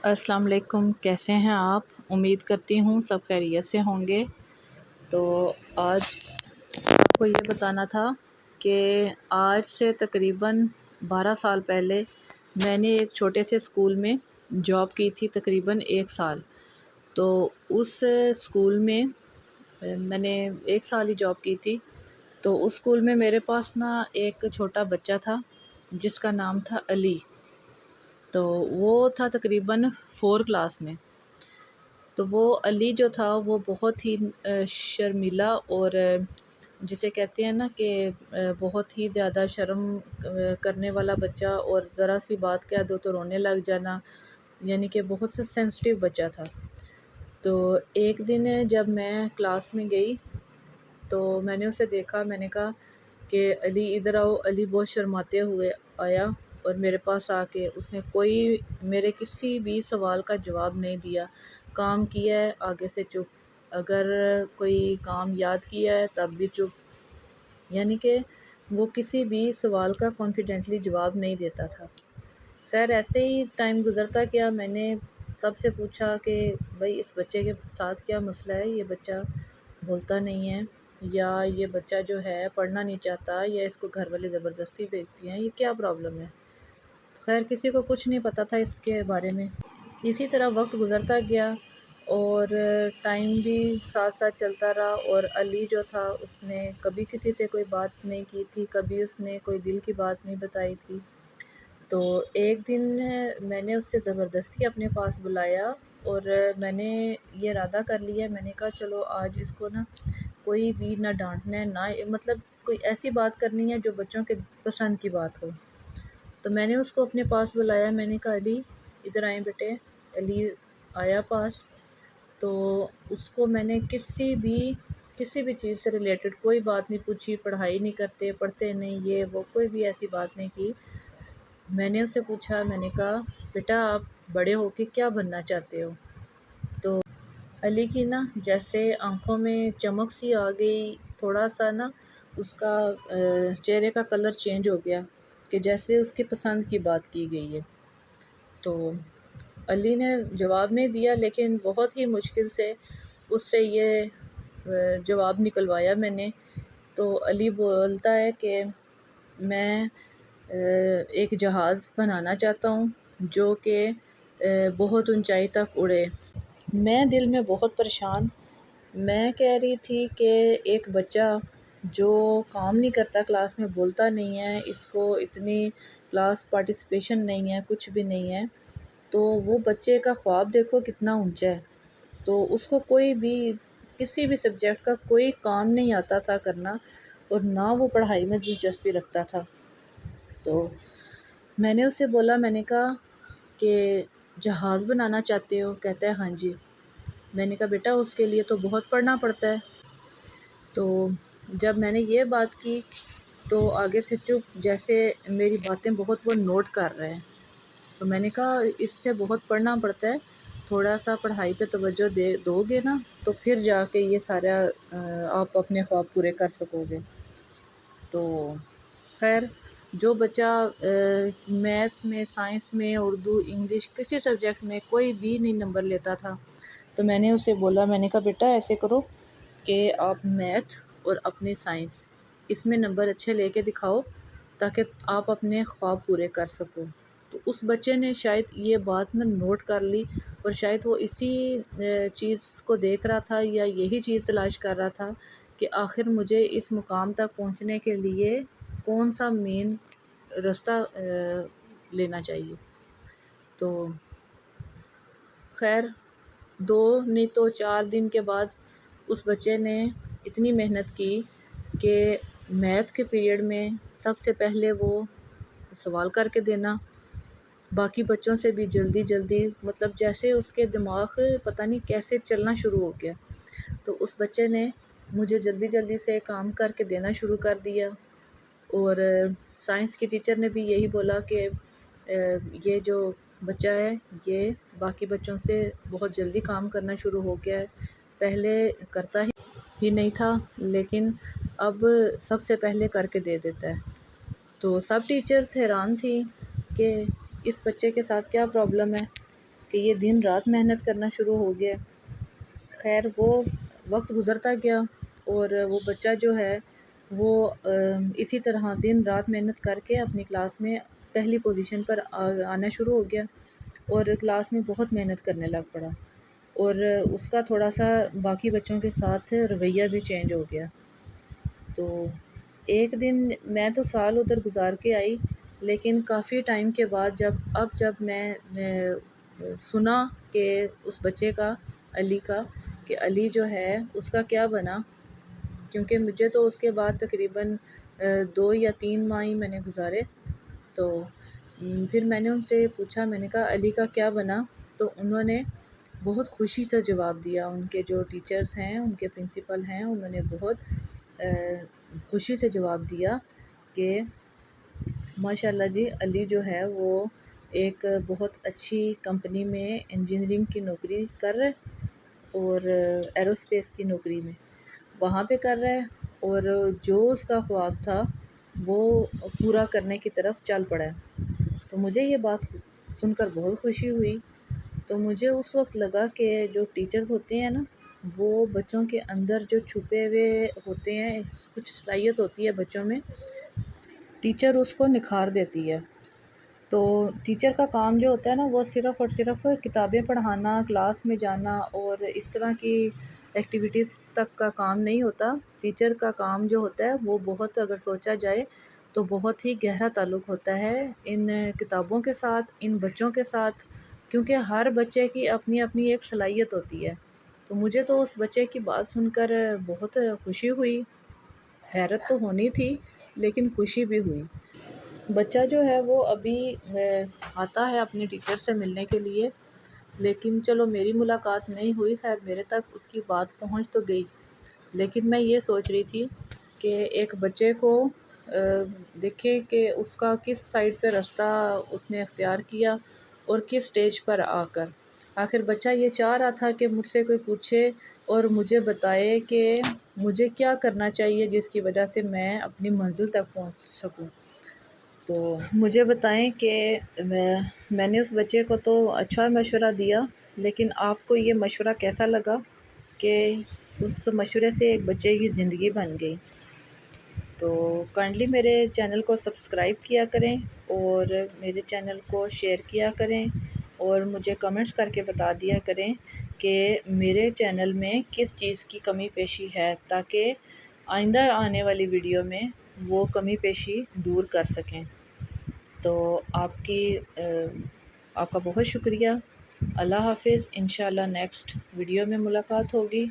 السلام علیکم، کیسے ہیں آپ؟ امید کرتی ہوں سب خیریت سے ہوں گے۔ تو آج آپ کو یہ بتانا تھا کہ آج سے تقریباً 12 سال پہلے میں نے ایک چھوٹے سے اسکول میں جاب کی تھی، تقریباً 1 سال۔ تو اس اسکول میں نے 1 سال ہی جاب کی تھی۔ تو اس اسکول میں میرے پاس ایک چھوٹا بچہ تھا جس کا نام تھا علی۔ تو وہ تھا تقریباً 4 کلاس میں۔ تو وہ علی جو تھا وہ بہت ہی شرمیلا اور جسے کہتے ہیں کہ بہت ہی زیادہ شرم کرنے والا بچہ، اور ذرا سی بات کہہ دو تو رونے لگ جانا، یعنی کہ بہت سے سینسٹیو بچہ تھا۔ تو ایک دن جب میں کلاس میں گئی تو میں نے اسے دیکھا، میں نے کہا کہ علی ادھر آؤ۔ علی بہت شرماتے ہوئے آیا اور میرے پاس آ کے اس نے میرے کسی بھی سوال کا جواب نہیں دیا۔ کام کیا ہے آگے سے چپ، اگر کوئی کام یاد کیا ہے تب بھی چپ، یعنی کہ وہ کسی بھی سوال کا کانفیڈنٹلی جواب نہیں دیتا تھا۔ خیر ایسے ہی ٹائم گزرتا گیا۔ میں نے سب سے پوچھا کہ بھائی اس بچے کے ساتھ کیا مسئلہ ہے، یہ بچہ بولتا نہیں ہے، یا یہ بچہ جو ہے پڑھنا نہیں چاہتا، یا اس کو گھر والے زبردستی بھیجتی ہیں، یہ کیا پرابلم ہے؟ خیر کسی کو کچھ نہیں پتہ تھا اس کے بارے میں۔ اسی طرح وقت گزرتا گیا اور ٹائم بھی ساتھ ساتھ چلتا رہا، اور علی جو تھا اس نے کبھی کسی سے کوئی بات نہیں کی تھی، کبھی اس نے کوئی دل کی بات نہیں بتائی تھی۔ تو ایک دن میں نے اس سے زبردستی اپنے پاس بلایا اور میں نے یہ ارادہ کر لیا، میں نے کہا چلو آج اس کو کوئی بھی نہ ڈانٹنا ہے، نہ مطلب کوئی ایسی بات کرنی ہے جو بچوں کے پسند کی بات ہو۔ تو میں نے اس کو اپنے پاس بلایا، میں نے کہا علی ادھر آئیں بیٹے۔ علی آیا پاس، تو اس کو میں نے کسی بھی چیز سے ریلیٹڈ کوئی بات نہیں پوچھی، پڑھائی نہیں کرتے، پڑھتے نہیں، یہ وہ کوئی بھی ایسی بات نہیں کی۔ میں نے اسے پوچھا، میں نے کہا بیٹا آپ بڑے ہو کے کیا بننا چاہتے ہو؟ تو علی کی جیسے آنکھوں میں چمک سی آ گئی، تھوڑا سا اس کا چہرے کا کلر چینج ہو گیا کہ جیسے اس کی پسند کی بات کی گئی ہے۔ تو علی نے جواب نہیں دیا، لیکن بہت ہی مشکل سے اس سے یہ جواب نکلوایا میں نے۔ تو علی بولتا ہے کہ میں ایک جہاز بنانا چاہتا ہوں جو کہ بہت اونچائی تک اڑے۔ میں دل میں بہت پریشان، میں کہہ رہی تھی کہ ایک بچہ جو کام نہیں کرتا کلاس میں، بولتا نہیں ہے، اس کو اتنی کلاس پارٹیسپیشن نہیں ہے، کچھ بھی نہیں ہے، تو وہ بچے کا خواب دیکھو کتنا اونچا ہے۔ تو اس کو کوئی بھی کسی بھی سبجیکٹ کا کوئی کام نہیں آتا تھا کرنا، اور نہ وہ پڑھائی میں دلچسپی رکھتا تھا۔ تو میں نے اس سے بولا، میں نے کہا کہ جہاز بنانا چاہتے ہو؟ کہتا ہے ہاں جی۔ میں نے کہا بیٹا اس کے لیے تو بہت پڑھنا پڑتا ہے۔ تو جب میں نے یہ بات کی تو آگے سے چپ، جیسے میری باتیں بہت وہ نوٹ کر رہے ہیں۔ تو میں نے کہا اس سے بہت پڑھنا پڑتا ہے، تھوڑا سا پڑھائی پہ توجہ دو گے تو پھر جا کے یہ سارا آپ اپنے خواب پورے کر سکو گے۔ تو خیر جو بچہ میتھس میں، سائنس میں، اردو، انگلش، کسی سبجیکٹ میں کوئی بھی نہیں نمبر لیتا تھا، تو میں نے اسے بولا، میں نے کہا بیٹا ایسے کرو کہ آپ میتھ اور اپنے سائنس اس میں نمبر اچھے لے کے دکھاؤ تاکہ آپ اپنے خواب پورے کر سکو۔ تو اس بچے نے شاید یہ بات نوٹ کر لی، اور شاید وہ اسی چیز کو دیکھ رہا تھا یا یہی چیز تلاش کر رہا تھا کہ آخر مجھے اس مقام تک پہنچنے کے لیے کون سا مین راستہ لینا چاہیے۔ تو خیر 2 نہیں تو 4 دن کے بعد اس بچے نے اتنی محنت کی کہ میتھ کے پیریڈ میں سب سے پہلے وہ سوال کر کے دینا، باقی بچوں سے بھی جلدی مطلب جیسے اس کے دماغ پتہ نہیں کیسے چلنا شروع ہو گیا۔ تو اس بچے نے مجھے جلدی سے کام کر کے دینا شروع کر دیا، اور سائنس کی ٹیچر نے بھی یہی بولا کہ یہ جو بچہ ہے یہ باقی بچوں سے بہت جلدی کام کرنا شروع ہو گیا ہے، پہلے کرتا ہی نہیں تھا لیکن اب سب سے پہلے کر کے دے دیتا ہے۔ تو سب ٹیچرز حیران تھی کہ اس بچے کے ساتھ کیا پرابلم ہے کہ یہ دن رات محنت کرنا شروع ہو گیا۔ خیر وہ وقت گزرتا گیا اور وہ بچہ جو ہے وہ اسی طرح دن رات محنت کر کے اپنی کلاس میں پہلی پوزیشن پر آنا شروع ہو گیا اور کلاس میں بہت محنت کرنے لگ پڑا، اور اس کا تھوڑا سا باقی بچوں کے ساتھ رویہ بھی چینج ہو گیا۔ تو ایک دن میں تو سال ادھر گزار کے آئی، لیکن کافی ٹائم کے بعد جب میں سنا کہ اس بچے کا، علی کا، کہ علی جو ہے اس کا کیا بنا، کیونکہ مجھے تو اس کے بعد تقریباً 2 یا 3 ماہ ہی میں نے گزارے، تو پھر میں نے ان سے پوچھا، میں نے کہا علی کا کیا بنا، تو انہوں نے بہت خوشی سے جواب دیا۔ ان کے جو ٹیچرز ہیں، ان کے پرنسپل ہیں، انہوں نے بہت خوشی سے جواب دیا کہ ماشاء اللہ جی، علی جو ہے وہ ایک بہت اچھی کمپنی میں انجینئرنگ کی نوکری کر رہے، اور ایروسپیس کی نوکری میں وہاں پہ کر رہا ہے، اور جو اس کا خواب تھا وہ پورا کرنے کی طرف چل پڑا ہے۔ تو مجھے یہ بات سن کر بہت خوشی ہوئی۔ تو مجھے اس وقت لگا کہ جو ٹیچرز ہوتے ہیں نا، وہ بچوں کے اندر جو چھپے ہوئے ہوتے ہیں، کچھ صلاحیت ہوتی ہے بچوں میں، ٹیچر اس کو نکھار دیتی ہے۔ تو ٹیچر کا کام جو ہوتا ہے نا، وہ صرف اور صرف کتابیں پڑھانا، کلاس میں جانا اور اس طرح کی ایکٹیویٹیز تک کا کام نہیں ہوتا۔ ٹیچر کا کام جو ہوتا ہے وہ بہت، اگر سوچا جائے تو بہت ہی گہرا تعلق ہوتا ہے ان کتابوں کے ساتھ، ان بچوں کے ساتھ، کیونکہ ہر بچے کی اپنی اپنی ایک صلاحیت ہوتی ہے۔ تو مجھے تو اس بچے کی بات سن کر بہت خوشی ہوئی، حیرت تو ہونی تھی لیکن خوشی بھی ہوئی۔ بچہ جو ہے وہ ابھی آتا ہے اپنے ٹیچر سے ملنے کے لیے، لیکن چلو میری ملاقات نہیں ہوئی، خیر میرے تک اس کی بات پہنچ تو گئی۔ لیکن میں یہ سوچ رہی تھی کہ ایک بچے کو دیکھیں کہ اس کا کس سائڈ پہ راستہ اس نے اختیار کیا اور کس سٹیج پر آ کر، آخر بچہ یہ چاہ رہا تھا کہ مجھ سے کوئی پوچھے اور مجھے بتائے کہ مجھے کیا کرنا چاہیے جس کی وجہ سے میں اپنی منزل تک پہنچ سکوں۔ تو مجھے بتائیں کہ میں نے اس بچے کو تو اچھا مشورہ دیا، لیکن آپ کو یہ مشورہ کیسا لگا کہ اس مشورے سے ایک بچے کی زندگی بن گئی؟ تو کائنڈلی میرے چینل کو سبسکرائب کیا کریں اور میرے چینل کو شیئر کیا کریں، اور مجھے کمنٹس کر کے بتا دیا کریں کہ میرے چینل میں کس چیز کی کمی بیشی ہے، تاکہ آئندہ آنے والی ویڈیو میں وہ کمی بیشی دور کر سکیں۔ تو آپ کا بہت شکریہ۔ اللہ حافظ، انشاءاللہ نیکسٹ ویڈیو میں ملاقات ہوگی۔